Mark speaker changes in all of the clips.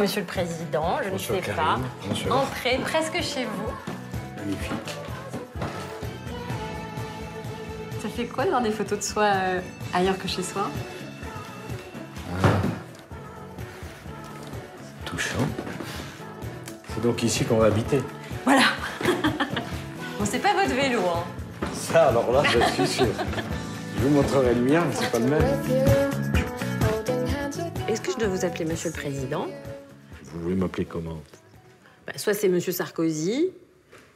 Speaker 1: Monsieur le Président. Je
Speaker 2: Bonjour,
Speaker 1: ne sais
Speaker 2: Karine.
Speaker 1: pas.
Speaker 2: Bonjour.
Speaker 1: Entrez presque chez vous.
Speaker 2: Magnifique.
Speaker 3: Ça fait quoi d'avoir des photos de soi ailleurs que chez soi?
Speaker 2: Touchant. C'est donc ici qu'on va habiter.
Speaker 1: Voilà. Bon, c'est pas votre vélo, hein.
Speaker 2: Ça, alors là, je suis sûr. Je vous montrerai le mien, mais c'est pas le même.
Speaker 1: Est-ce que je dois vous appeler Monsieur le Président?
Speaker 2: Vous voulez m'appeler comment?
Speaker 1: Soit c'est Monsieur Sarkozy,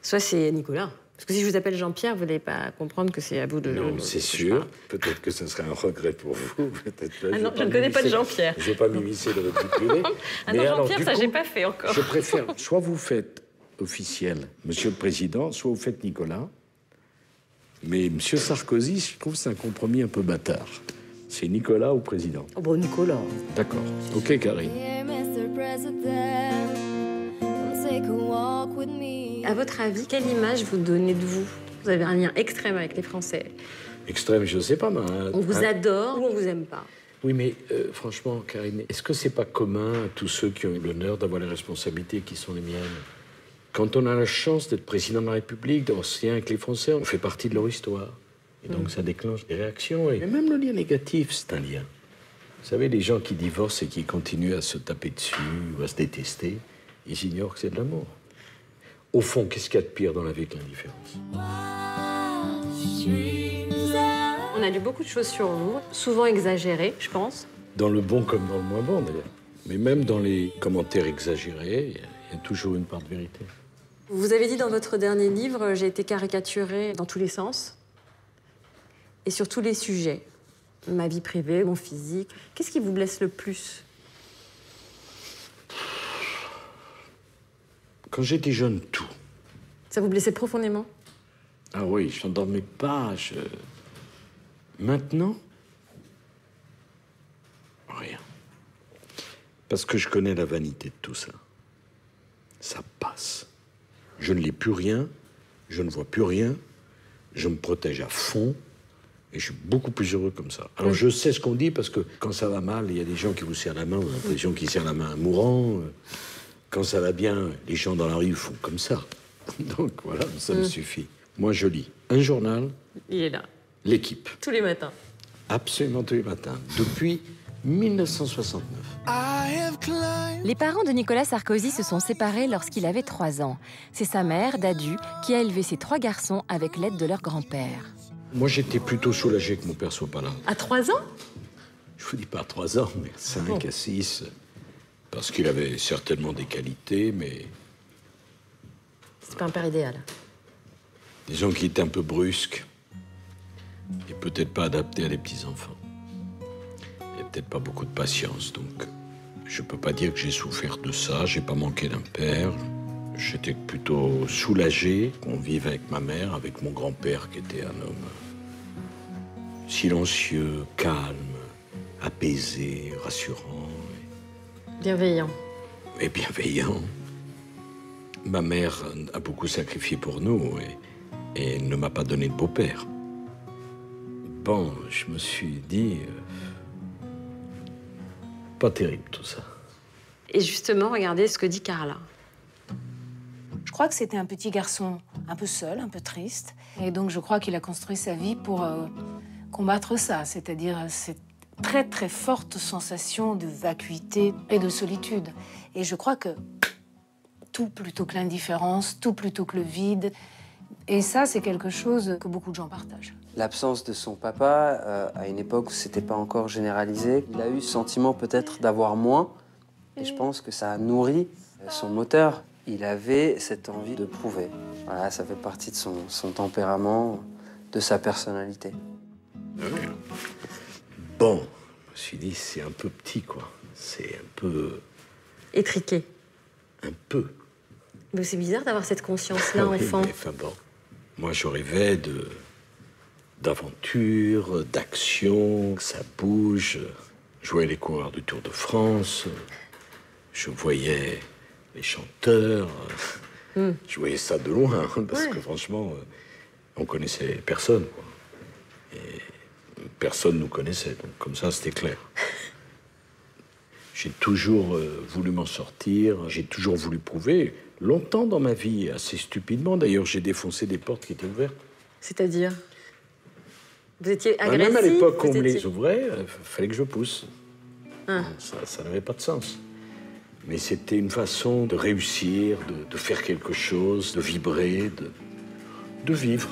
Speaker 1: soit c'est Nicolas. Parce que si je vous appelle Jean-Pierre, vous n'allez pas comprendre que c'est à vous de...
Speaker 2: Non, c'est sûr. Peut-être que ce serait un regret pour vous.
Speaker 1: Ah non, je ne connais pas de Jean-Pierre.
Speaker 2: Je ne vais pas m'immiscer dans votre vie privée.
Speaker 1: Ah non, Jean-Pierre, ça, j'ai pas fait encore.
Speaker 2: Je préfère, soit vous faites officiel Monsieur le Président, soit vous faites Nicolas. Mais Monsieur Sarkozy, je trouve que c'est un compromis un peu bâtard. C'est Nicolas ou Président?
Speaker 1: Oh bon, Nicolas.
Speaker 2: D'accord. Ok, Karine.
Speaker 1: À votre avis, quelle image vous donnez de vous? Vous avez un lien extrême avec les Français.
Speaker 2: Extrême, je sais pas, mais...
Speaker 1: On vous adore ou on vous aime pas?
Speaker 2: Oui, mais franchement, Karine, est-ce que c'est pas commun à tous ceux qui ont eu l'honneur d'avoir les responsabilités qui sont les miennes? Quand on a la chance d'être président de la République, d'avoir ce lien avec les Français, on fait partie de leur histoire. Et donc ça déclenche des réactions. Et même le lien négatif, c'est un lien. Vous savez, les gens qui divorcent et qui continuent à se taper dessus ou à se détester, ils ignorent que c'est de l'amour. Au fond, qu'est-ce qu'il y a de pire dans la vie que l'indifférence?
Speaker 1: On a lu beaucoup de choses sur vous, souvent exagérées, je pense.
Speaker 2: Dans le bon comme dans le moins bon, d'ailleurs. Mais même dans les commentaires exagérés, il y a toujours une part de vérité.
Speaker 1: Vous avez dit dans votre dernier livre, j'ai été caricaturée dans tous les sens et sur tous les sujets. Ma vie privée, mon physique. Qu'est-ce qui vous blesse le plus?
Speaker 2: Quand j'étais jeune, tout.
Speaker 1: Ça vous blessait profondément?
Speaker 2: Ah oui, je n'endormais pas. Maintenant, rien. Parce que je connais la vanité de tout ça. Ça passe. Je ne lis plus rien, je ne vois plus rien, je me protège à fond et je suis beaucoup plus heureux comme ça. Alors je sais ce qu'on dit parce que quand ça va mal, il y a des gens qui vous serrent la main, on a l'impression qu'ils serrent la main à un mourant. Quand ça va bien, les gens dans la rue font comme ça. Donc voilà, ça me suffit. Moi, je lis un journal.
Speaker 1: Il est là.
Speaker 2: L'Équipe.
Speaker 1: Tous les matins.
Speaker 2: Absolument tous les matins. Depuis 1969.
Speaker 4: Les parents de Nicolas Sarkozy se sont séparés lorsqu'il avait 3 ans. C'est sa mère, Dadu, qui a élevé ses 3 garçons avec l'aide de leur grand-père.
Speaker 2: Moi, j'étais plutôt soulagé que mon père soit pas là.
Speaker 1: À 3 ans?
Speaker 2: Je vous dis pas à 3 ans, mais à 5, à 6. Parce qu'il avait certainement des qualités, mais...
Speaker 1: C'est pas un père idéal.
Speaker 2: Disons qu'il était un peu brusque. Et peut-être pas adapté à des petits-enfants. Il n'y a peut-être pas beaucoup de patience, donc... Je peux pas dire que j'ai souffert de ça, j'ai pas manqué d'un père. J'étais plutôt soulagé qu'on vive avec ma mère, avec mon grand-père qui était un homme silencieux, calme, apaisé, rassurant.
Speaker 1: Bienveillant.
Speaker 2: Et bienveillant. Ma mère a beaucoup sacrifié pour nous et elle ne m'a pas donné de beau-père. Bon, je me suis dit... pas terrible tout ça.
Speaker 1: Et justement, regardez ce que dit Carla.
Speaker 5: Je crois que c'était un petit garçon un peu seul, un peu triste. Et donc je crois qu'il a construit sa vie pour combattre ça, c'est-à-dire cette très très forte sensation de vacuité et de solitude. Et je crois que tout plutôt que l'indifférence, tout plutôt que le vide. Et ça, c'est quelque chose que beaucoup de gens partagent.
Speaker 6: L'absence de son papa, à une époque où c'était pas encore généralisé, il a eu ce sentiment peut-être d'avoir moins. Et je pense que ça a nourri son moteur. Il avait cette envie de prouver. Voilà, ça fait partie de son tempérament, de sa personnalité.
Speaker 2: Bon, je me suis dit, c'est un peu petit, quoi. C'est un peu...
Speaker 1: Étriqué.
Speaker 2: Un peu.
Speaker 1: Mais c'est bizarre d'avoir cette conscience-là,
Speaker 2: Oui,
Speaker 1: enfant.
Speaker 2: mais enfin bon, moi je rêvais d'aventure, d'action, que ça bouge. Je voyais les coureurs du Tour de France, je voyais les chanteurs, je voyais ça de loin, parce que franchement, on connaissait personne, quoi. Et personne nous connaissait, donc comme ça, c'était clair. J'ai toujours voulu m'en sortir, j'ai toujours voulu prouver. Longtemps dans ma vie, assez stupidement d'ailleurs, j'ai défoncé des portes qui étaient ouvertes.
Speaker 1: C'est-à-dire? Vous étiez agressif?
Speaker 2: Même à l'époque, on me les ouvrait, il fallait que je pousse. Ah. Ça n'avait pas de sens. Mais c'était une façon de réussir, de faire quelque chose, de vibrer, de vivre.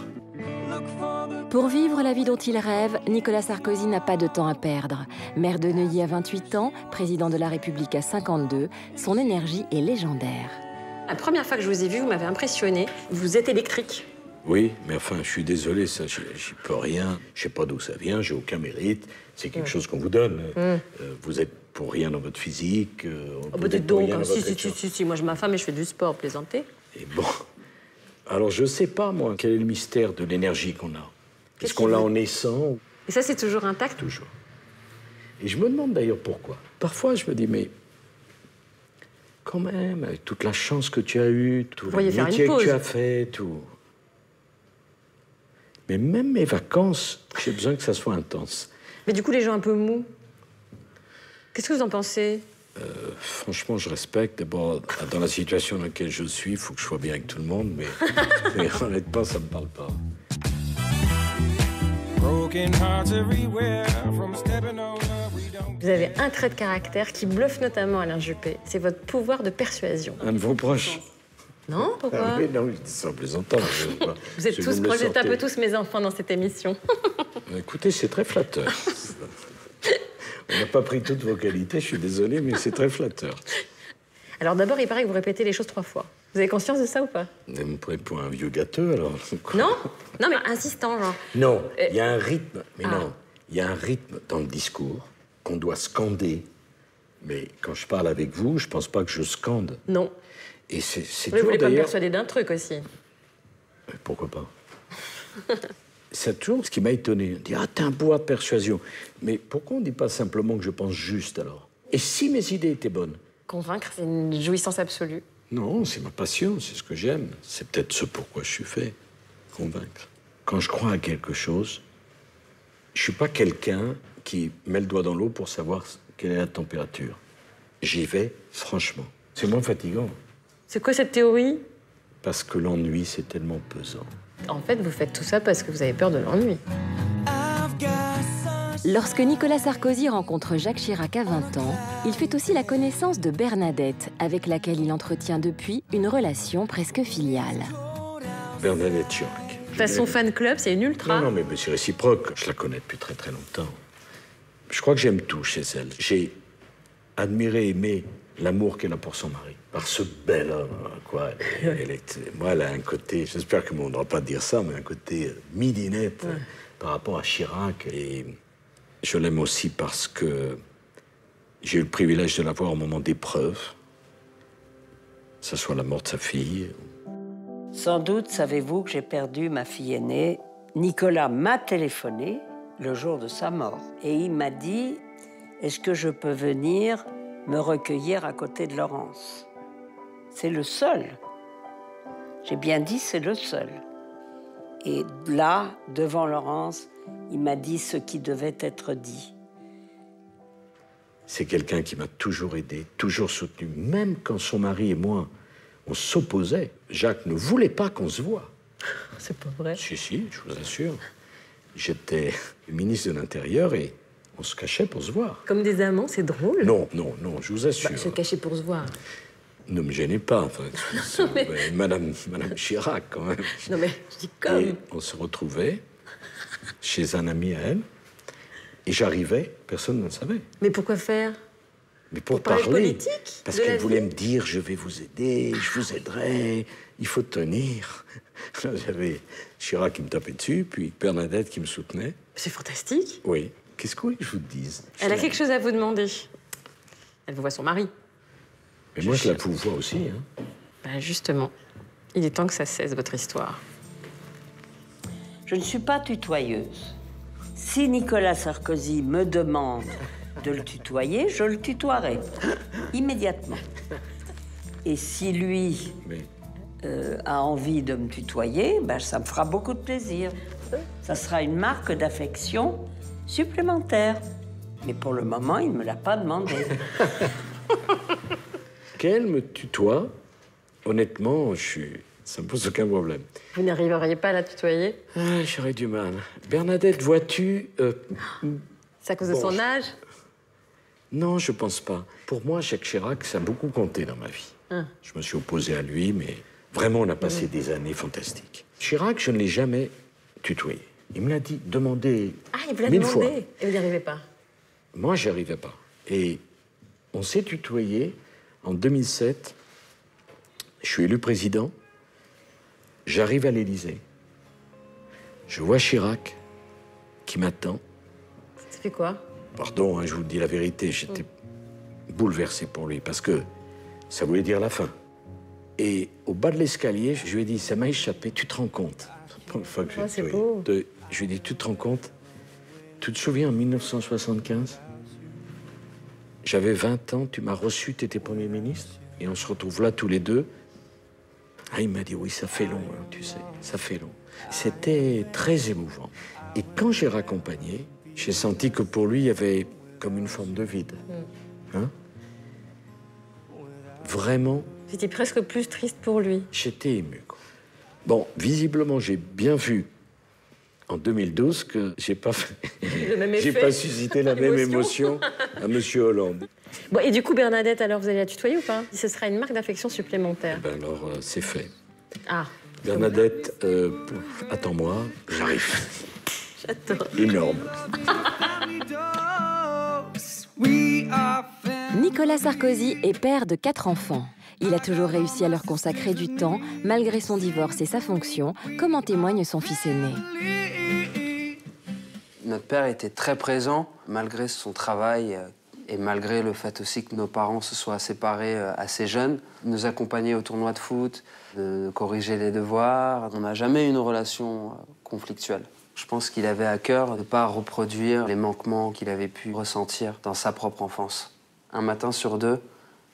Speaker 4: Pour vivre la vie dont il rêve, Nicolas Sarkozy n'a pas de temps à perdre. Maire de Neuilly à 28 ans, président de la République à 52, son énergie est légendaire.
Speaker 1: La première fois que je vous ai vu, vous m'avez impressionné. Vous êtes électrique.
Speaker 2: Oui, mais enfin, je suis désolé, ça, j'y peux rien. Je sais pas d'où ça vient, j'ai aucun mérite. C'est quelque chose qu'on vous donne. Vous êtes pour rien dans votre physique.
Speaker 1: Dites donc, si, moi je m'affame et je fais du sport, plaisanter.
Speaker 2: Et bon, alors je sais pas, moi, quel est le mystère de l'énergie qu'on a. Est-ce qu'on l'a en naissant?
Speaker 1: Et ça, c'est toujours intact?
Speaker 2: Toujours. Et je me demande d'ailleurs pourquoi. Parfois, je me dis, mais quand même, avec toute la chance que tu as eue, tout le métier que tu as fait, tout... Mais même mes vacances, j'ai besoin que ça soit intense.
Speaker 1: Mais du coup, les gens un peu mous, qu'est-ce que vous en pensez?
Speaker 2: Franchement, je respecte. D'abord, dans la situation dans laquelle je suis, il faut que je sois bien avec tout le monde, mais honnêtement, ça me parle pas.
Speaker 1: Vous avez un trait de caractère qui bluffe notamment Alain Juppé. C'est votre pouvoir de persuasion.
Speaker 2: Un de vos proches.
Speaker 1: Non? Pourquoi?
Speaker 2: Oui, non, je dis ça en plaisantant.
Speaker 1: Vous êtes tous proches, vous êtes un peu tous mes enfants dans cette émission.
Speaker 2: Écoutez, c'est très flatteur. On n'a pas pris toutes vos qualités, je suis désolé, mais c'est très flatteur.
Speaker 1: Alors d'abord, il paraît que vous répétez les choses 3 fois. Vous avez conscience de ça ou pas?
Speaker 2: Vous me prenez pour un vieux gâteux, alors.
Speaker 1: Non, mais insistant, genre.
Speaker 2: Non, il y a un rythme. Mais non, il y a un rythme dans le discours qu'on doit scander. Mais quand je parle avec vous, je pense pas que je scande.
Speaker 1: Non.
Speaker 2: Et c'est
Speaker 1: vous voulez pas me persuader d'un truc aussi?
Speaker 2: Pourquoi pas? C'est toujours ce qui m'a étonné. On dit, t'as un pouvoir de persuasion. Mais pourquoi on ne dit pas simplement que je pense juste, alors? Et si mes idées étaient bonnes?
Speaker 1: Convaincre, c'est une jouissance absolue.
Speaker 2: Non, c'est ma passion, c'est ce que j'aime. C'est peut-être ce pourquoi je suis fait. Convaincre. Quand je crois à quelque chose, je suis pas quelqu'un qui met le doigt dans l'eau pour savoir quelle est la température. J'y vais, franchement. C'est moins fatigant.
Speaker 1: C'est quoi cette théorie?
Speaker 2: Parce que l'ennui, c'est tellement pesant.
Speaker 1: En fait, vous faites tout ça parce que vous avez peur de l'ennui.
Speaker 4: Lorsque Nicolas Sarkozy rencontre Jacques Chirac à 20 ans, il fait aussi la connaissance de Bernadette, avec laquelle il entretient depuis une relation presque filiale.
Speaker 2: Bernadette Chirac.
Speaker 1: Façon fan club, c'est une ultra.
Speaker 2: Non, mais c'est réciproque. Je la connais depuis très très longtemps. Je crois que j'aime tout chez elle. J'ai admiré, aimé l'amour qu'elle a pour son mari. Par ce bel homme, quoi. Moi, elle a un côté, j'espère que on ne va pas dire ça, mais un côté midinette par rapport à Chirac. Et je l'aime aussi parce que j'ai eu le privilège de la voir au moment d'épreuve, que ce soit la mort de sa fille.
Speaker 7: Sans doute savez-vous que j'ai perdu ma fille aînée. Nicolas m'a téléphoné le jour de sa mort. Et il m'a dit, est-ce que je peux venir me recueillir à côté de Laurence? C'est le seul. J'ai bien dit, c'est le seul. Et là, devant Laurence, il m'a dit ce qui devait être dit.
Speaker 2: C'est quelqu'un qui m'a toujours aidé, toujours soutenu, même quand son mari et moi, on s'opposait. Jacques ne voulait pas qu'on se voie.
Speaker 1: C'est pas vrai.
Speaker 2: Si, je vous assure. J'étais ministre de l'Intérieur et on se cachait pour se voir.
Speaker 1: Comme des amants, c'est drôle.
Speaker 2: Non, je vous assure.
Speaker 1: Se cacher pour se voir.
Speaker 2: Ne me gênez pas, enfin, Madame Chirac, quand même.
Speaker 1: Non, mais je dis comme.
Speaker 2: Et on se retrouvait chez un ami à elle, et j'arrivais, personne ne le savait.
Speaker 1: Mais pourquoi faire?
Speaker 2: Mais pour
Speaker 1: parler
Speaker 2: parler.
Speaker 1: politique,
Speaker 2: parce qu'elle voulait me dire, je vais vous aider, je vous aiderai, il faut tenir. J'avais Chirac qui me tapait dessus, puis Bernadette qui me soutenait.
Speaker 1: C'est fantastique.
Speaker 2: Oui. Qu'est-ce que vous voulez que je vous dise?
Speaker 1: Elle a quelque chose à vous demander. Elle vous voit son mari.
Speaker 2: Mais moi, je la vous vois aussi. Hein.
Speaker 1: Ben justement, il est temps que ça cesse, votre histoire.
Speaker 7: Je ne suis pas tutoyeuse. Si Nicolas Sarkozy me demande de le tutoyer, je le tutoierai immédiatement. Et si lui a envie de me tutoyer, ben, ça me fera beaucoup de plaisir. Ça sera une marque d'affection supplémentaire. Mais pour le moment, il ne me l'a pas demandé.
Speaker 2: Qu'elle me tutoie, honnêtement, ça me pose aucun problème.
Speaker 1: Vous n'arriveriez pas à la tutoyer?
Speaker 2: Ah, j'aurais du mal. Bernadette, vois-tu...
Speaker 1: C'est à cause de son âge?
Speaker 2: Non, je pense pas. Pour moi, Jacques Chirac, ça a beaucoup compté dans ma vie. Je me suis opposé à lui, mais vraiment, on a passé des années fantastiques. Chirac, je ne l'ai jamais tutoyé. Il me l'a dit, demandé
Speaker 1: Ah, il vous l'a
Speaker 2: 1000
Speaker 1: demandé
Speaker 2: fois.
Speaker 1: et vous n'y arrivez pas?
Speaker 2: Moi, j'y arrivais pas. Et on s'est tutoyé en 2007. Je suis élu président. J'arrive à l'Élysée. Je vois Chirac qui m'attend.
Speaker 1: Ça fait quoi?
Speaker 2: Pardon, hein, je vous dis la vérité, j'étais bouleversé pour lui parce que ça voulait dire la fin. Et au bas de l'escalier, je lui ai dit, ça m'a échappé, tu te rends compte? Une fois que
Speaker 1: c'est beau.
Speaker 2: je lui ai dit, tu te rends compte? Tu te souviens, en 1975, j'avais 20 ans, tu m'as reçu, tu étais Premier ministre, et on se retrouve là tous les deux. Ah, il m'a dit, oui, ça fait long, hein, tu sais, ça fait long. C'était très émouvant. Et quand j'ai raccompagné, j'ai senti que pour lui, il y avait comme une forme de vide. Hein? Vraiment,
Speaker 1: C'était presque plus triste pour lui.
Speaker 2: j'étais ému, quoi. Bon, visiblement, j'ai bien vu en 2012 que j'ai pas fait...
Speaker 1: Le même effet.
Speaker 2: J'ai pas suscité la même émotion à Monsieur Hollande.
Speaker 1: Bon, et du coup, Bernadette, alors, vous allez la tutoyer ou pas? Ce sera une marque d'affection supplémentaire.
Speaker 2: Ben alors, c'est fait.
Speaker 1: Ah,
Speaker 2: Bernadette, attends-moi, j'arrive.
Speaker 1: j'adore.
Speaker 2: Énorme.
Speaker 4: Nicolas Sarkozy est père de 4 enfants. Il a toujours réussi à leur consacrer du temps, malgré son divorce et sa fonction, comme en témoigne son fils aîné.
Speaker 6: Notre père était très présent, malgré son travail et malgré le fait aussi que nos parents se soient séparés assez jeunes. Il nous accompagnait au tournoi de foot, de corriger les devoirs. On n'a jamais eu une relation conflictuelle. Je pense qu'il avait à cœur de ne pas reproduire les manquements qu'il avait pu ressentir dans sa propre enfance. Un matin sur deux,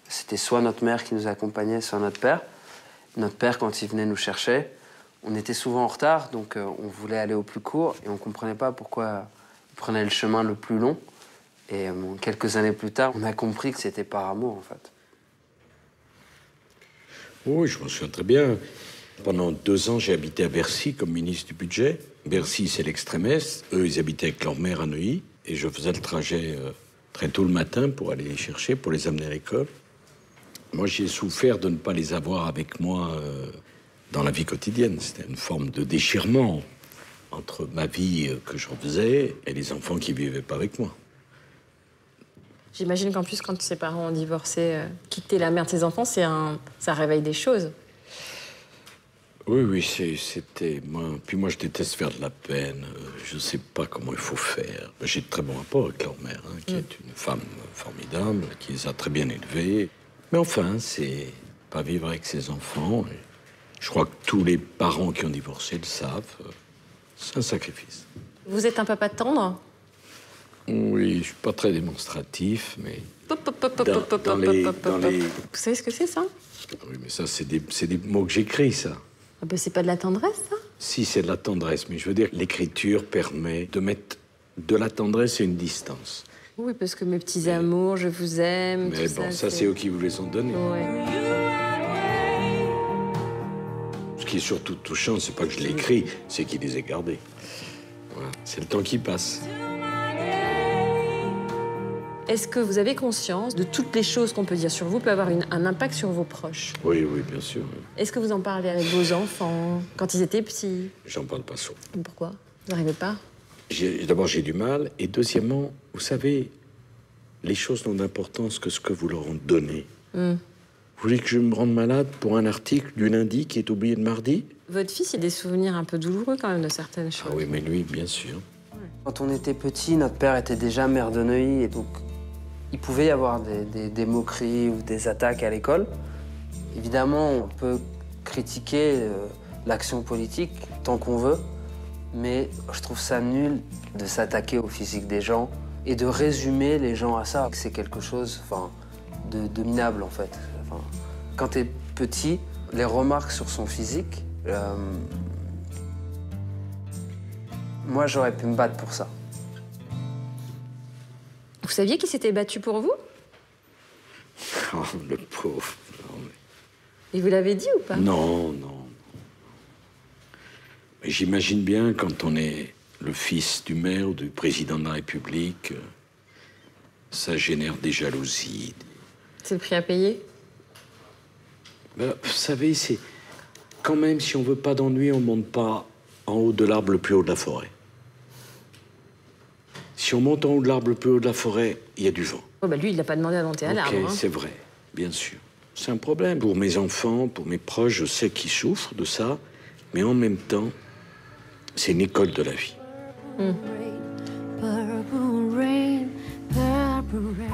Speaker 6: c'était soit notre mère qui nous accompagnait, soit notre père. Notre père, quand il venait nous chercher, on était souvent en retard, donc on voulait aller au plus court et on ne comprenait pas pourquoi il prenait le chemin le plus long. Et quelques années plus tard, on a compris que c'était par amour, en fait.
Speaker 2: Oui, je m'en souviens très bien. Pendant 2 ans, j'ai habité à Bercy comme ministre du Budget. Bercy, c'est l'extrême est. Eux, ils habitaient avec leur mère à Neuilly. Et je faisais le trajet très tôt le matin pour aller les chercher, pour les amener à l'école. Moi, j'ai souffert de ne pas les avoir avec moi dans la vie quotidienne. C'était une forme de déchirement entre ma vie que je refaisais et les enfants qui vivaient pas avec moi.
Speaker 1: J'imagine qu'en plus, quand ses parents ont divorcé, quitter la mère de ses enfants, ça réveille des choses.
Speaker 2: Oui, c'était... Puis moi, je déteste faire de la peine. Je ne sais pas comment il faut faire. J'ai de très bons rapports avec leur mère, hein, qui est une femme formidable, qui les a très bien élevés. Mais enfin, c'est pas vivre avec ses enfants. Et je crois que tous les parents qui ont divorcé le savent. C'est un sacrifice.
Speaker 1: Vous êtes un papa tendre?
Speaker 2: Oui, je suis pas très démonstratif, mais...
Speaker 1: Pop, pop, pop, pop,
Speaker 2: Dans-
Speaker 1: pop,
Speaker 2: dans
Speaker 1: pop,
Speaker 2: les-
Speaker 1: pop,
Speaker 2: dans
Speaker 1: pop, pop.
Speaker 2: les-
Speaker 1: Vous savez ce que c'est, ça?
Speaker 2: Oui, mais ça, c'est des mots que j'écris, ça.
Speaker 1: Ah ben, c'est pas de la tendresse, ça?
Speaker 2: Si, c'est de la tendresse, mais je veux dire, l'écriture permet de mettre de la tendresse et une distance.
Speaker 1: Oui, parce que mes petits amours, je vous aime,
Speaker 2: Mais
Speaker 1: tout
Speaker 2: bon, ça, c'est eux qui vous les ont donnés.
Speaker 1: Ouais.
Speaker 2: Ce qui est surtout touchant, c'est pas que je l'ai écrit, c'est qu'il les ait gardés. Voilà. C'est le temps qui passe.
Speaker 1: Est-ce que vous avez conscience de toutes les choses qu'on peut dire sur vous peut avoir un impact sur vos proches?
Speaker 2: Oui, oui, bien sûr. oui.
Speaker 1: Est-ce que vous en parlez avec vos enfants quand ils étaient petits?
Speaker 2: J'en parle pas souvent.
Speaker 1: Pourquoi? Vous n'arrivez pas?
Speaker 2: D'abord, j'ai du mal. Et deuxièmement, vous savez, les choses n'ont d'importance que ce que vous leur en donnez. Vous voulez que je me rende malade pour un article du lundi qui est oublié le mardi?
Speaker 1: Votre fils, il a des souvenirs un peu douloureux quand même de certaines choses.
Speaker 2: Ah oui, mais lui, bien sûr.
Speaker 6: Quand on était petit, notre père était déjà maire de Neuilly et donc il pouvait y avoir des moqueries ou des attaques à l'école. Évidemment, on peut critiquer l'action politique tant qu'on veut, mais je trouve ça nul de s'attaquer au physique des gens et de résumer les gens à ça. C'est quelque chose de minable, en fait. Enfin, quand tu es petit, les remarques sur son physique, moi, j'aurais pu me battre pour ça.
Speaker 1: Vous saviez qu'il s'était battu pour vous?
Speaker 2: Oh, le pauvre. Non,
Speaker 1: Et vous l'avez dit ou pas?
Speaker 2: non, non. Mais j'imagine bien quand on est le fils du maire ou du président de la République, ça génère des jalousies.
Speaker 1: C'est le prix à payer?
Speaker 2: Ben, vous savez, c'est quand même, si on veut pas d'ennui, on monte pas en haut de l'arbre le plus haut de la forêt. Si on monte en haut de l'arbre le plus haut de la forêt, il y a du vent.
Speaker 1: Oh, bah lui, il n'a pas demandé à monter à l'arbre.
Speaker 2: Ok, c'est vrai, bien sûr. C'est un problème. Pour mes enfants, pour mes proches, je sais qu'ils souffrent de ça, mais en même temps, c'est une école de la vie.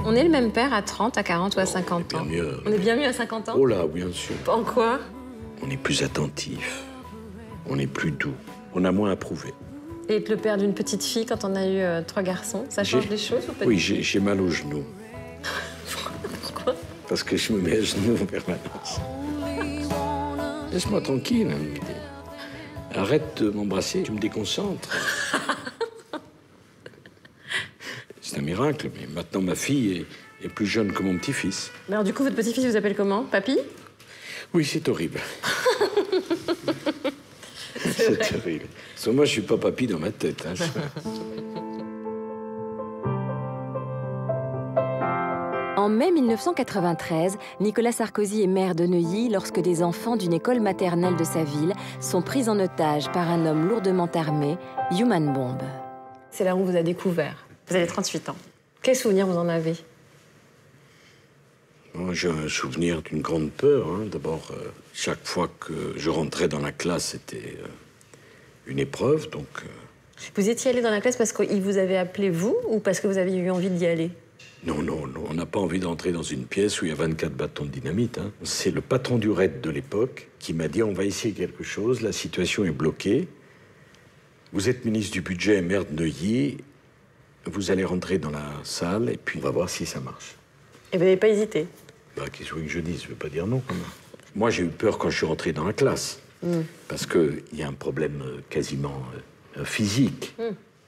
Speaker 1: On est le même père à 30, à 40 ou à 50
Speaker 2: on est
Speaker 1: ans?
Speaker 2: bien mieux.
Speaker 1: On est bien mieux à 50 ans?
Speaker 2: Oh là, bien sûr.
Speaker 1: En quoi?
Speaker 2: On est plus attentif, on est plus doux, on a moins à prouver.
Speaker 1: Et être le père d'une petite fille quand on a eu 3 garçons, ça change des choses ou pas?
Speaker 2: Oui, j'ai mal aux genoux.
Speaker 1: Pourquoi?
Speaker 2: Parce que je me mets à genoux en permanence. Laisse-moi tranquille. Hein. Arrête de m'embrasser, tu me déconcentres. C'est un miracle, mais maintenant ma fille est plus jeune que mon petit-fils.
Speaker 1: Mais alors du coup, votre petit-fils vous appelle comment? Papy?
Speaker 2: Oui, c'est horrible. C'est terrible. Parce que moi, je suis pas papy dans ma tête. Hein.
Speaker 4: En mai 1993, Nicolas Sarkozy est maire de Neuilly lorsque des enfants d'une école maternelle de sa ville sont pris en otage par un homme lourdement armé, Human Bomb.
Speaker 1: C'est là où on vous a découvert. Vous avez 38 ans. Quel souvenir vous en avez?
Speaker 2: Moi, j'ai un souvenir d'une grande peur. Hein. D'abord, chaque fois que je rentrais dans la classe, c'était une épreuve. Donc,
Speaker 1: Vous étiez allé dans la classe parce qu'il vous avait appelé vous ou parce que vous aviez eu envie d'y aller?
Speaker 2: non, non, non, on n'a pas envie d'entrer dans une pièce où il y a 24 bâtons de dynamite. Hein. C'est le patron du RAID de l'époque qui m'a dit « On va essayer quelque chose, la situation est bloquée. Vous êtes ministre du budget et maire de Neuilly. Vous allez rentrer dans la salle et puis on va voir si ça marche. »
Speaker 1: Et vous n'avez pas hésité?
Speaker 2: Bah, qu'est-ce que vous voulez que je dise? Je ne veux pas dire non, quand même. Moi, j'ai eu peur quand je suis rentré dans la classe. Parce qu'il y a un problème quasiment physique.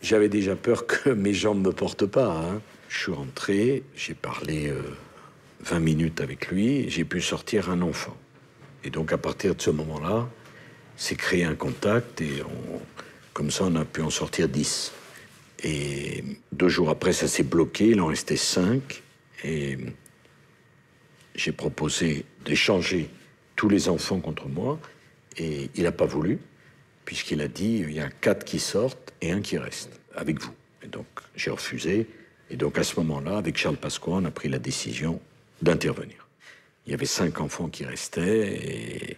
Speaker 2: J'avais déjà peur que mes jambes ne me portent pas. Hein. Je suis rentré, j'ai parlé 20 minutes avec lui, et j'ai pu sortir un enfant. Et donc, à partir de ce moment-là, c'est créé un contact et comme ça, on a pu en sortir 10. Et 2 jours après, ça s'est bloqué, il en restait 5. Et j'ai proposé d'échanger tous les enfants contre moi. Et il n'a pas voulu, puisqu'il a dit il y a 4 qui sortent et 1 qui reste, avec vous. Et donc, j'ai refusé. Et donc, à ce moment-là, avec Charles Pasqua, on a pris la décision d'intervenir. Il y avait 5 enfants qui restaient et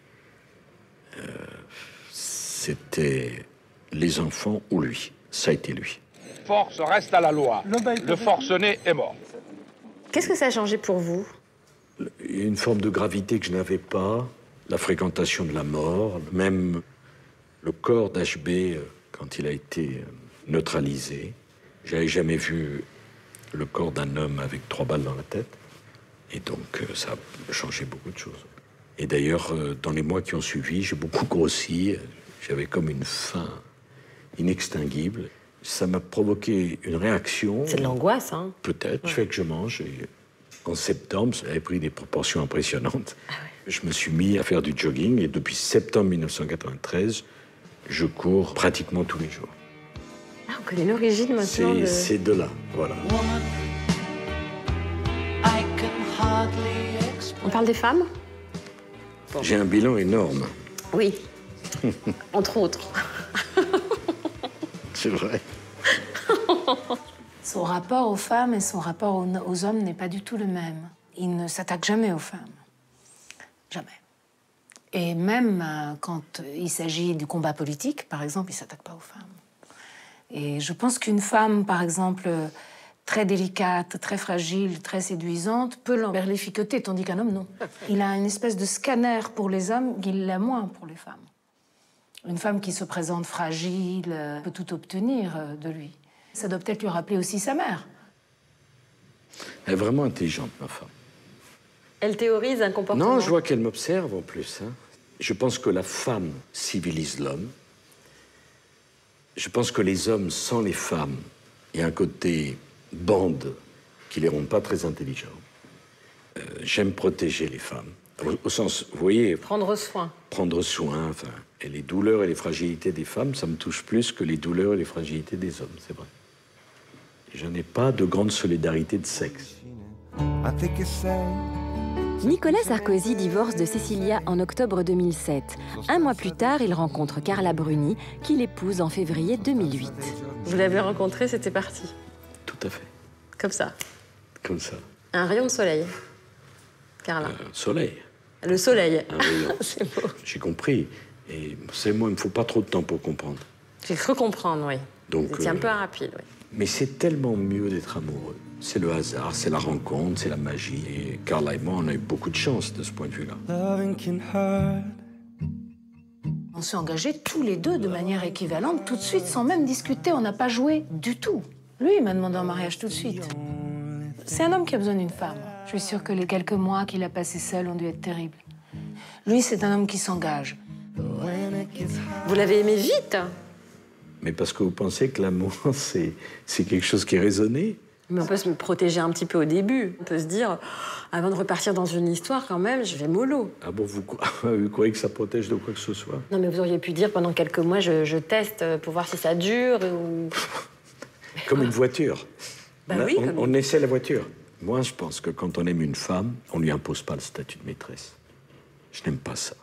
Speaker 2: c'était les enfants ou lui. Ça a été lui.
Speaker 8: Force reste à la loi. Le forcené est mort.
Speaker 1: Qu'est-ce que ça a changé pour vous?
Speaker 2: Il y a une forme de gravité que je n'avais pas, la fréquentation de la mort, même le corps d'HB quand il a été neutralisé. J'avais jamais vu le corps d'un homme avec 3 balles dans la tête. Et donc, ça a changé beaucoup de choses. Et d'ailleurs, dans les mois qui ont suivi, j'ai beaucoup grossi. J'avais comme une faim inextinguible. Ça m'a provoqué une réaction.
Speaker 1: C'est de l'angoisse, hein?
Speaker 2: Peut-être. Je fais que je mange. Et en septembre, ça avait pris des proportions impressionnantes. Ah ouais. Je me suis mis à faire du jogging. Et depuis septembre 1993, je cours pratiquement tous les jours.
Speaker 1: Ah, on connaît l'origine maintenant.
Speaker 2: C'est de là, voilà.
Speaker 1: On parle des femmes?
Speaker 2: J'ai un bilan énorme.
Speaker 1: Oui. Entre autres.
Speaker 2: C'est vrai.
Speaker 5: Son rapport aux femmes et son rapport aux hommes n'est pas du tout le même. Il ne s'attaque jamais aux femmes. Jamais. Et même quand il s'agit du combat politique, par exemple, il ne s'attaque pas aux femmes. Et je pense qu'une femme, par exemple, très délicate, très fragile, très séduisante, peut l'emberlificoter, tandis qu'un homme, non. Il a une espèce de scanner pour les hommes qu'il l'a moins pour les femmes. Une femme qui se présente fragile peut tout obtenir de lui. Ça doit peut-être lui rappeler aussi sa mère.
Speaker 2: Elle est vraiment intelligente, ma femme.
Speaker 1: Elle théorise un comportement.
Speaker 2: Non, je vois qu'elle m'observe en plus. Hein. Je pense que la femme civilise l'homme. Je pense que les hommes, sans les femmes, il y a un côté bande qui les rendent pas très intelligents. J'aime protéger les femmes. Au sens, vous voyez...
Speaker 1: Prendre soin.
Speaker 2: Prendre soin, enfin. Et les douleurs et les fragilités des femmes, ça me touche plus que les douleurs et les fragilités des hommes, c'est vrai. Je n'ai pas de grande solidarité de sexe.
Speaker 4: Nicolas Sarkozy divorce de Cécilia en octobre 2007. Un mois plus tard, il rencontre Carla Bruni, qu'il épouse en février 2008.
Speaker 1: Vous l'avez rencontré, c'était parti.
Speaker 2: Tout à fait.
Speaker 1: Comme ça.
Speaker 2: Comme ça.
Speaker 1: Un rayon de soleil. Carla.
Speaker 2: Soleil.
Speaker 1: Le soleil.
Speaker 2: Un rayon.
Speaker 1: C'est beau.
Speaker 2: J'ai compris. Et c'est moi, il me faut pas trop de temps pour comprendre.
Speaker 1: J'ai cru comprendre, oui.
Speaker 2: Donc,
Speaker 1: vous étiez un peu rapide, oui.
Speaker 2: Mais c'est tellement mieux d'être amoureux. C'est le hasard, c'est la rencontre, c'est la magie. Et Carla et moi, on a eu beaucoup de chance de ce point de vue-là.
Speaker 5: On s'est engagés tous les deux de manière équivalente, tout de suite, sans même discuter. On n'a pas joué du tout. Lui, il m'a demandé en mariage tout de suite. C'est un homme qui a besoin d'une femme. Je suis sûre que les quelques mois qu'il a passés seul ont dû être terribles. Lui, c'est un homme qui s'engage.
Speaker 1: Vous l'avez aimé vite?
Speaker 2: Mais parce que vous pensez que l'amour, c'est quelque chose qui est raisonné?
Speaker 1: Mais on peut se protéger un petit peu au début. On peut se dire, avant de repartir dans une histoire, quand même, je vais mollo.
Speaker 2: Ah bon, vous croyez que ça protège de quoi que ce soit?
Speaker 1: Non, mais vous auriez pu dire, pendant quelques mois, je teste pour voir si ça dure ou...
Speaker 2: Comme une voiture.
Speaker 1: Bah oui,
Speaker 2: on essaie la voiture. Moi, je pense que quand on aime une femme, on lui impose pas le statut de maîtresse. Je n'aime pas ça.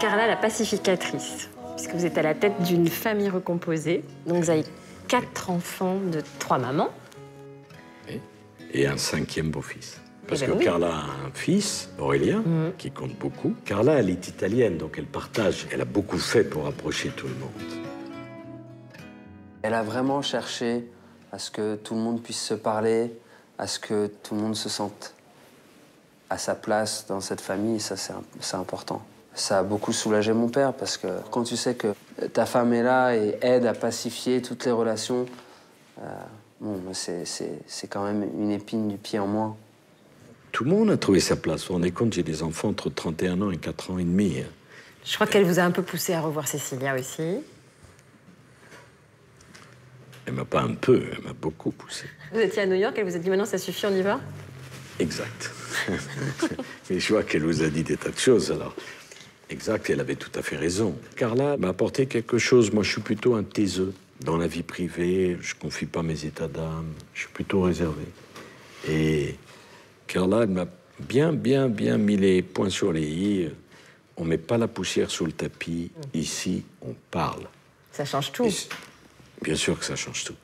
Speaker 1: Carla, la pacificatrice, puisque vous êtes à la tête d'une famille recomposée. Donc vous avez 4 enfants de 3 mamans.
Speaker 2: Et un 5e beau-fils. Parce que
Speaker 1: oui.
Speaker 2: Carla a un fils, Aurélien, qui compte beaucoup. Carla, elle est italienne, donc elle partage. Elle a beaucoup fait pour approcher tout le monde.
Speaker 6: Elle a vraiment cherché à ce que tout le monde puisse se parler, à ce que tout le monde se sente à sa place dans cette famille. Et ça, c'est important. Ça a beaucoup soulagé mon père, parce que quand tu sais que ta femme est là et aide à pacifier toutes les relations, bon, c'est quand même une épine du pied en moins.
Speaker 2: Tout le monde a trouvé sa place. Vous vous rendez compte, j'ai des enfants entre 31 ans et 4 ans et demi.
Speaker 1: Je crois qu'elle vous a un peu poussé à revoir Cécilia aussi.
Speaker 2: Elle m'a pas un peu, elle m'a beaucoup poussé.
Speaker 1: Vous étiez à New York, elle vous a dit maintenant ça suffit, on y va?
Speaker 2: Exact. Mais je vois qu'elle vous a dit des tas de choses, alors. Exact, elle avait tout à fait raison. Carla m'a apporté quelque chose. Moi, je suis plutôt un taiseux. Dans la vie privée, je confie pas mes états d'âme. Je suis plutôt réservé. Et Carla, elle m'a bien mis les points sur les i. On met pas la poussière sous le tapis. Ici, on parle.
Speaker 1: Ça change tout.
Speaker 2: Bien sûr que ça change tout.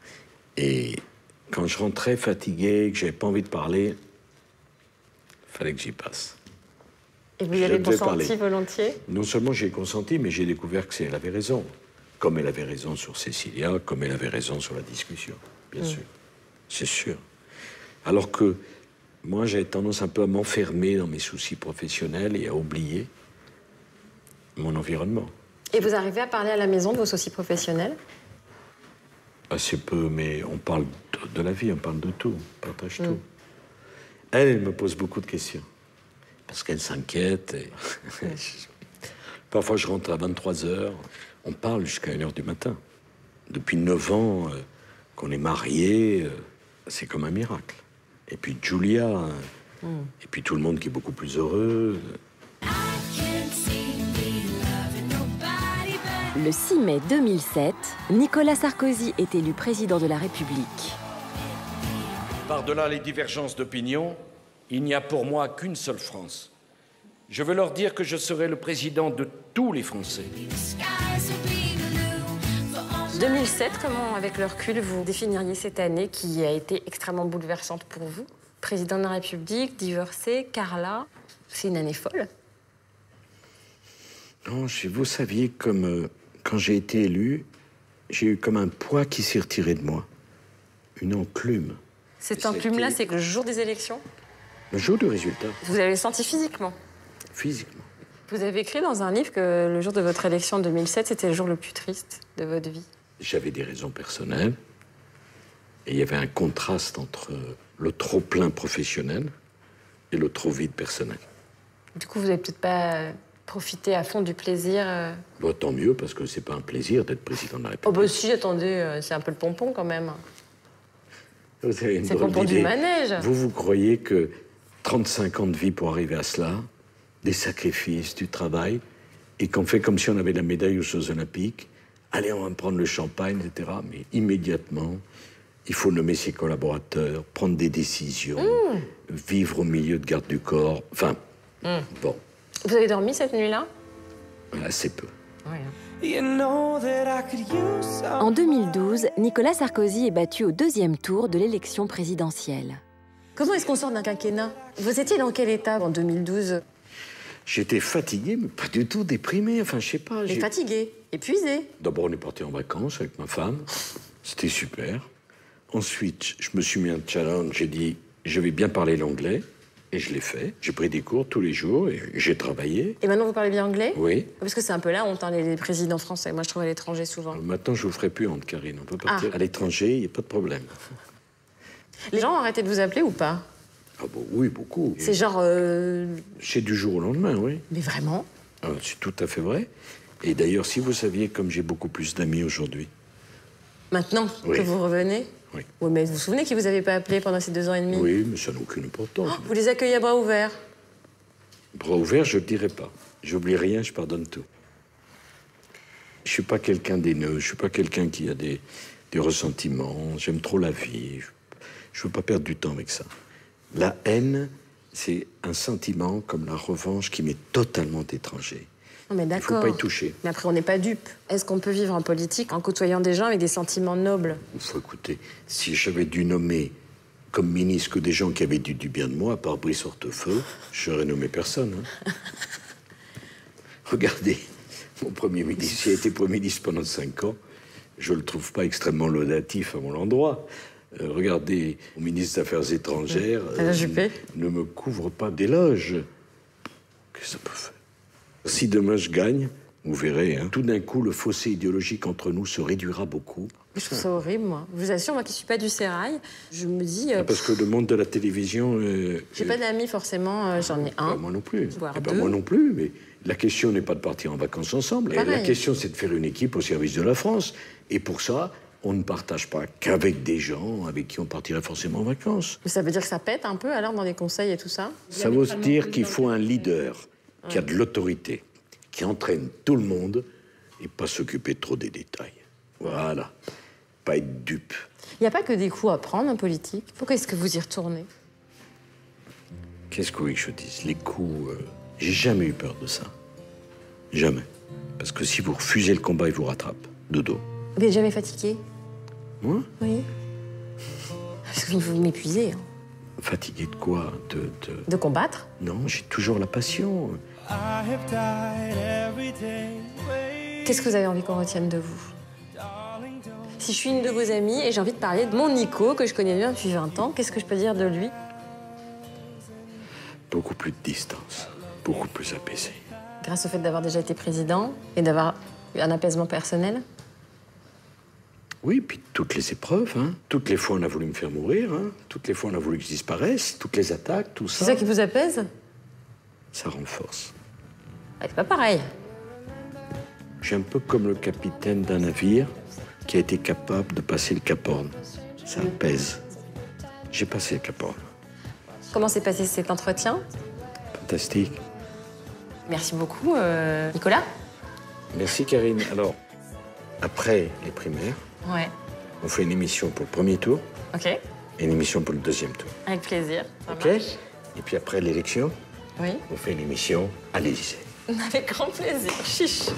Speaker 2: Et quand je rentrais fatigué, que j'avais pas envie de parler, fallait que j'y passe.
Speaker 1: Et vous y avez consenti volontiers?
Speaker 2: Non seulement j'ai consenti, mais j'ai découvert que elle avait raison. Comme elle avait raison sur Cécilia, comme elle avait raison sur la discussion, bien sûr. C'est sûr. Alors que moi, j'avais tendance un peu à m'enfermer dans mes soucis professionnels et à oublier mon environnement.
Speaker 1: Et vous arrivez à parler à la maison de vos soucis professionnels?
Speaker 2: Assez peu, mais on parle de la vie, on parle de tout, on partage tout. Elle me pose beaucoup de questions. Parce qu'elle s'inquiète. Et... Parfois, je rentre à 23h. On parle jusqu'à 1h du matin. Depuis 9 ans qu'on est mariés, c'est comme un miracle. Et puis Julia, et puis tout le monde qui est beaucoup plus heureux.
Speaker 4: Le 6 mai 2007, Nicolas Sarkozy est élu président de la République.
Speaker 8: Par-delà les divergences d'opinion, il n'y a pour moi qu'une seule France. Je veux leur dire que je serai le président de tous les Français.
Speaker 1: 2007, comment, avec le recul, vous définiriez cette année qui a été extrêmement bouleversante pour vous? Président de la République, divorcé, Carla, c'est une année folle.
Speaker 2: Non, vous saviez, comme quand j'ai été élu, j'ai eu comme un poids qui s'est retiré de moi. Une enclume.
Speaker 1: Cette enclume-là, c'est le jour des élections?
Speaker 2: Le jour du résultat.
Speaker 1: Vous l'avez senti physiquement?
Speaker 2: Physiquement.
Speaker 1: Vous avez écrit dans un livre que le jour de votre élection en 2007, c'était le jour le plus triste de votre vie.
Speaker 2: J'avais des raisons personnelles. Et il y avait un contraste entre le trop-plein professionnel et le trop-vide personnel.
Speaker 1: Du coup, vous n'avez peut-être pas profité à fond du plaisir
Speaker 2: Bah, tant mieux, parce que c'est pas un plaisir d'être président de la République.
Speaker 1: Oh bah si, attendez, c'est un peu le pompon quand même.
Speaker 2: Vous avez une
Speaker 1: C'est
Speaker 2: drôle
Speaker 1: pour du
Speaker 2: d'idée.
Speaker 1: manège.
Speaker 2: Vous croyez que 35 ans de vie pour arriver à cela, des sacrifices, du travail, et qu'on fait comme si on avait la médaille aux Jeux Olympiques, allez, on va prendre le champagne, etc. Mais immédiatement, il faut nommer ses collaborateurs, prendre des décisions, vivre au milieu de garde du corps. Enfin, bon,
Speaker 1: Vous avez dormi cette nuit-là?
Speaker 2: assez peu.
Speaker 4: En 2012, Nicolas Sarkozy est battu au 2e tour de l'élection présidentielle.
Speaker 1: Comment est-ce qu'on sort d'un quinquennat? Vous étiez dans quel état en 2012?
Speaker 2: J'étais fatigué, mais pas du tout déprimé. Enfin, je sais pas.
Speaker 1: Mais fatigué, épuisé.
Speaker 2: D'abord, on est parti en vacances avec ma femme. C'était super. Ensuite, je me suis mis un challenge. J'ai dit, je vais bien parler l'anglais. Et je l'ai fait. J'ai pris des cours tous les jours et j'ai travaillé.
Speaker 1: Et maintenant, vous parlez bien anglais?
Speaker 2: Oui.
Speaker 1: Parce que c'est un peu là honte, hein, les présidents français. Moi, je trouve à l'étranger souvent.
Speaker 2: Maintenant, je vous ferai plus honte, Karine. On peut partir à l'étranger, il n'y a pas de problème.
Speaker 1: Les gens ont arrêté de vous appeler ou pas?
Speaker 2: Ah bon, oui, beaucoup.
Speaker 1: C'est genre...
Speaker 2: C'est du jour au lendemain, oui.
Speaker 1: Mais vraiment?
Speaker 2: Ah, c'est tout à fait vrai. Et d'ailleurs, si vous saviez comme j'ai beaucoup plus d'amis aujourd'hui.
Speaker 1: Maintenant
Speaker 2: Oui.
Speaker 1: que vous revenez?
Speaker 2: Oui.
Speaker 1: Ouais, mais vous vous souvenez qu'ils vous avaient pas appelé pendant ces 2 ans et demi?
Speaker 2: Oui, mais ça n'a aucune importance.
Speaker 1: Vous les accueillez à bras ouverts?
Speaker 2: Bras ouverts, je ne le dirai pas. J'oublie rien, je pardonne tout. Je suis pas quelqu'un d'haineux, je suis pas quelqu'un qui a des ressentiments. J'aime trop la vie. Je veux pas perdre du temps avec ça. La haine, c'est un sentiment comme la revanche qui m'est totalement étranger.
Speaker 1: Non, mais
Speaker 2: Il
Speaker 1: d'accord.
Speaker 2: faut pas y toucher.
Speaker 1: Mais après, on n'est pas dupe. Est-ce qu'on peut vivre en politique en côtoyant des gens avec des sentiments nobles?
Speaker 2: Il faut écouter. Si j'avais dû nommer comme ministre que des gens qui avaient dit du bien de moi, à part Brice Hortefeux, je n'aurais nommé personne. Hein. Regardez, mon Premier ministre, qui a été Premier ministre pendant 5 ans, je ne le trouve pas extrêmement laudatif à mon endroit. Regardez, mon ministre des Affaires étrangères ne me couvre pas d'éloges. Qu'est-ce que ça peut faire? Si demain je gagne, vous verrez, hein, tout d'un coup, le fossé idéologique entre nous se réduira beaucoup.
Speaker 1: Je trouve ça horrible, moi. Je vous assure, moi qui ne suis pas du sérail, je me dis...
Speaker 2: Parce que le monde de la télévision...
Speaker 1: j'ai pas d'amis, forcément. J'en ai un.
Speaker 2: Moi non plus.
Speaker 1: Voire
Speaker 2: Ben,
Speaker 1: deux.
Speaker 2: moi non plus, mais la question n'est pas de partir en vacances ensemble.
Speaker 1: Pareil.
Speaker 2: La question, c'est de faire une équipe au service de la France. Et pour ça, on ne partage pas qu'avec des gens avec qui on partirait forcément en vacances.
Speaker 1: Mais ça veut dire que ça pète un peu, alors, dans les conseils et tout ça?
Speaker 2: Ça veut dire qu'il faut un leader qui a de l'autorité, qui entraîne tout le monde et pas s'occuper trop des détails. Voilà. Pas être dupe.
Speaker 1: Il n'y a pas que des coups à prendre en politique. Pourquoi est-ce que vous y retournez?
Speaker 2: Qu'est-ce que vous voulez que je dise? Les coups, j'ai jamais eu peur de ça. Jamais. Parce que si vous refusez le combat, il vous rattrape. De dos.
Speaker 1: Vous n'êtes jamais fatigué?
Speaker 2: Moi?
Speaker 1: Oui. Parce que vous m'épuisez. Hein.
Speaker 2: Fatigué de quoi?
Speaker 1: De combattre?
Speaker 2: Non, j'ai toujours la passion.
Speaker 1: Qu'est-ce que vous avez envie qu'on retienne de vous? Si je suis une de vos amies et j'ai envie de parler de mon Nico, que je connais bien depuis 20 ans, qu'est-ce que je peux dire de lui?
Speaker 2: Beaucoup plus de distance, beaucoup plus apaisé.
Speaker 1: Grâce au fait d'avoir déjà été président et d'avoir eu un apaisement personnel?
Speaker 2: Oui, puis toutes les épreuves, hein. Toutes les fois on a voulu me faire mourir, hein. Toutes les fois on a voulu que je disparaisse, toutes les attaques, tout ça.
Speaker 1: C'est ça qui vous apaise?
Speaker 2: Ça renforce.
Speaker 1: Ah, c'est pas pareil.
Speaker 2: Je suis un peu comme le capitaine d'un navire qui a été capable de passer le Cap Horn. Ça apaise. J'ai passé le Cap Horn.
Speaker 1: Comment s'est passé cet entretien?
Speaker 2: Fantastique.
Speaker 1: Merci beaucoup, Nicolas.
Speaker 2: Merci Karine. Alors, après les primaires,
Speaker 1: Ouais.
Speaker 2: on fait une émission pour le premier tour
Speaker 1: Ok.
Speaker 2: et une émission pour le deuxième tour.
Speaker 1: Avec plaisir. Ça
Speaker 2: OK?
Speaker 1: marche.
Speaker 2: Et puis après l'élection,
Speaker 1: Oui.
Speaker 2: on fait une émission à l'Élysée.
Speaker 1: Avec grand plaisir. Chiche.